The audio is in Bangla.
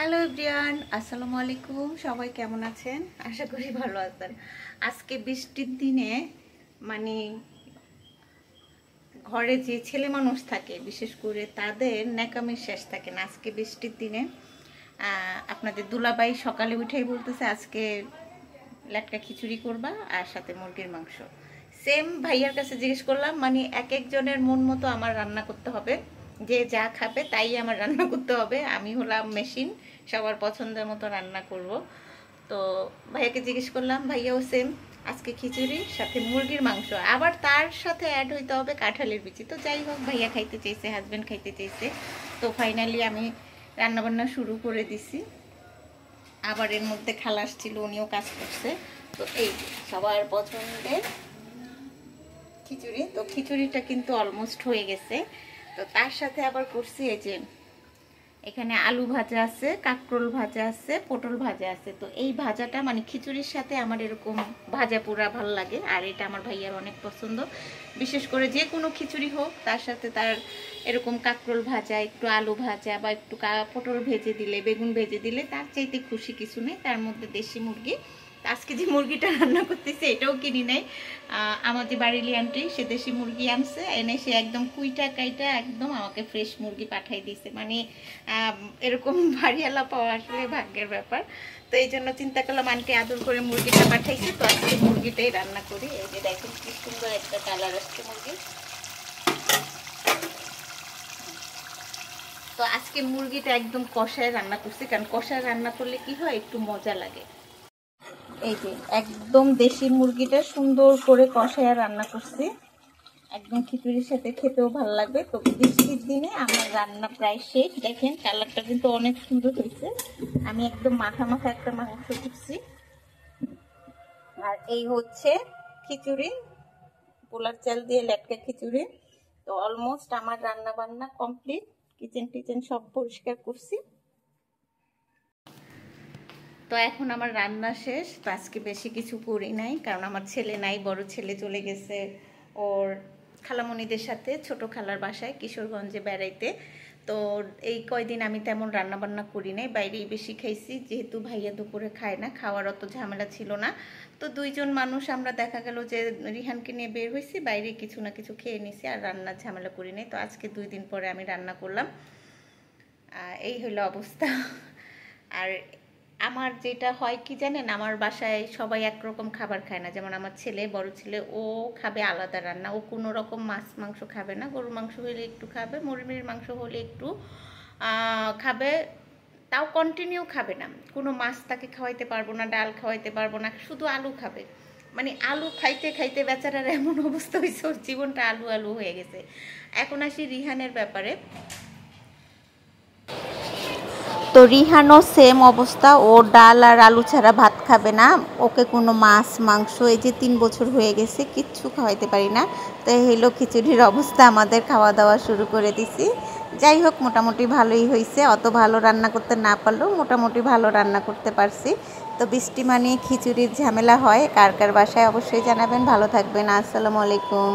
হ্যালো এভরিওয়ান, আসসালামু আলাইকুম। সবাই কেমন আছেন? আশা করি ভালো আছেন। আজকে বৃষ্টির দিনে মানে ঘরে যে ছেলে মানুষ থাকে বিশেষ করে তাদের ন্যাকামির শেষ থাকে না। আজকে বৃষ্টির দিনে আপনাদের দুলাভাই সকালে উঠেই বলতেছে আজকে লেটকা খিচুড়ি করবা আর সাথে মুরগির মাংস। সেম ভাইয়ার কাছে জিজ্ঞেস করলাম, মানে এক একজনের মন মতো আমার রান্না করতে হবে, যে যা খাবে তাই আমার রান্না করতে হবে। আমি হলাম মেশিন, সবার পছন্দের মতো রান্না করব। তো ভাইয়াকে জিজ্ঞেস করলাম, ভাইয়াও সেম আজকে খিচুড়ি সাথে মুরগির মাংস, আবার তার সাথে অ্যাড হইতে হবে কাঁঠালের বিচি। তো যাই হোক, ভাইয়া খাইতে চাইছে, হাজব্যান্ড খাইতে চাইছে, তো ফাইনালি আমি রান্নাবান্না শুরু করে দিছি। আবার এর মধ্যে খালাস ছিল, উনিও কাজ করছে। তো এই সবার পছন্দের খিচুড়ি, তো খিচুড়িটা কিন্তু অলমোস্ট হয়ে গেছে। তো তার সাথে আবার করছি এই যে এখানে আলু ভাজা আছে, কাঁকরোল ভাজা আছে, পটল ভাজা আছে। তো এই ভাজাটা মানে খিচুড়ির সাথে আমার এরকম ভাজা পোড়া ভালো লাগে, আর এটা আমার ভাইয়ার অনেক পছন্দ। বিশেষ করে যে কোনো খিচুড়ি হোক তার সাথে তার এরকম কাঁকরোল ভাজা, একটু আলু ভাজা বা একটু পটল ভেজে দিলে, বেগুন ভেজে দিলে তার চাইতে খুশি কিছু নেই। তার মধ্যে দেশি মুরগি। আজকে যে মুরগিটা রান্না করতেছে এটাও কিনি নাই, আমার যে বাড়িলি আন্টি সে দেশি মুরগি আনছে, এনে সে একদম কুইটা কাইটা একদম আমাকে ফ্রেশ মুরগি পাঠাই দিয়েছে। মানে এরকম বাড়িওয়ালা পাওয়া আসলে ভাগ্যের ব্যাপার। তো এই জন্য চিন্তা করলাম আন্টি আদর করে মুরগিটা পাঠাইছে, তো আজকে মুরগিটাই রান্না করি। এই যে দেখুন কি সুন্দর একটা কালার আসছে মুরগি। তো আজকে মুরগিটা একদম কষায় রান্না করছি, কারণ কষায় রান্না করলে কি হয়, একটু মজা লাগে। এই যে একদম দেশি মুরগিটা সুন্দর করে কষায় রান্না করছি, একদম খিচুড়ির সাথে খেতেও ভালো লাগবে। তো বৃষ্টির দিনে আমার রান্না প্রায় শেষ। দেখেন কালারটা কিন্তু অনেক সুন্দর হয়েছে। আমি একদম মাখা মাখা একটা মাংস করছি, আর এই হচ্ছে খিচুড়ি, পোলার চাল দিয়ে লেটকা খিচুড়ি। তো অলমোস্ট আমার রান্না বান্না কমপ্লিট, কিচেন টিচেন সব পরিষ্কার করছি। তো এখন আমার রান্না শেষ। তো আজকে বেশি কিছু করি নাই, কারণ আমার ছেলে নাই, বড় ছেলে চলে গেছে ওর খালামণিদের সাথে ছোট খালার বাসায় কিশোরগঞ্জে বেড়াইতে। তো এই কয়দিন আমি তেমন রান্না বান্না করি নাই, বাইরেই বেশি খাইছি, যেহেতু ভাইয়া দুপুরে খায় না, খাওয়ার অত ঝামেলা ছিল না। তো দুইজন মানুষ আমরা দেখা গেল যে রিহানকে নিয়ে বের হয়েছি, বাইরে কিছু না কিছু খেয়ে নিছি, আর রান্নার ঝামেলা করি নাই। তো আজকে 2 দিন পরে আমি রান্না করলাম, এই হলো অবস্থা। আর আমার যেটা হয় কি জানেন, আমার বাসায় সবাই একরকম খাবার খায় না। যেমন আমার ছেলে, বড় ছেলে, ও খাবে আলাদা রান্না, ও কোনো রকম মাছ মাংস খাবে না। গরুর মাংস হলে একটু খাবে, মুরগির মাংস হলে একটু খাবে, তাও কন্টিনিউ খাবে না। কোনো মাছ তাকে খাওয়াইতে পারবো না, ডাল খাওয়াইতে পারবো না, শুধু আলু খাবে। মানে আলু খাইতে খাইতে বেচারার এমন অবস্থা হয়েছে, ওর জীবনটা আলু আলু হয়ে গেছে। এখন আসি রিহানের ব্যাপারে। তো রিহানও সেম অবস্থা, ও ডাল আর আলু ছাড়া ভাত খাবে না। ওকে কোনো মাছ মাংস, এই যে 3 বছর হয়ে গেছে, কিচ্ছু খাওয়াইতে পারি না। তো এই হলো খিচুড়ির অবস্থা, আমাদের খাওয়া দাওয়া শুরু করে দিছি। যাই হোক, মোটামুটি ভালোই হয়েছে, অত ভালো রান্না করতে না পারলেও মোটামুটি ভালো রান্না করতে পারছি। তো বৃষ্টি মানে খিচুড়ির ঝামেলা হয়, কার কার বাসায় অবশ্যই জানাবেন। ভালো থাকবেন, আসসালামু আলাইকুম।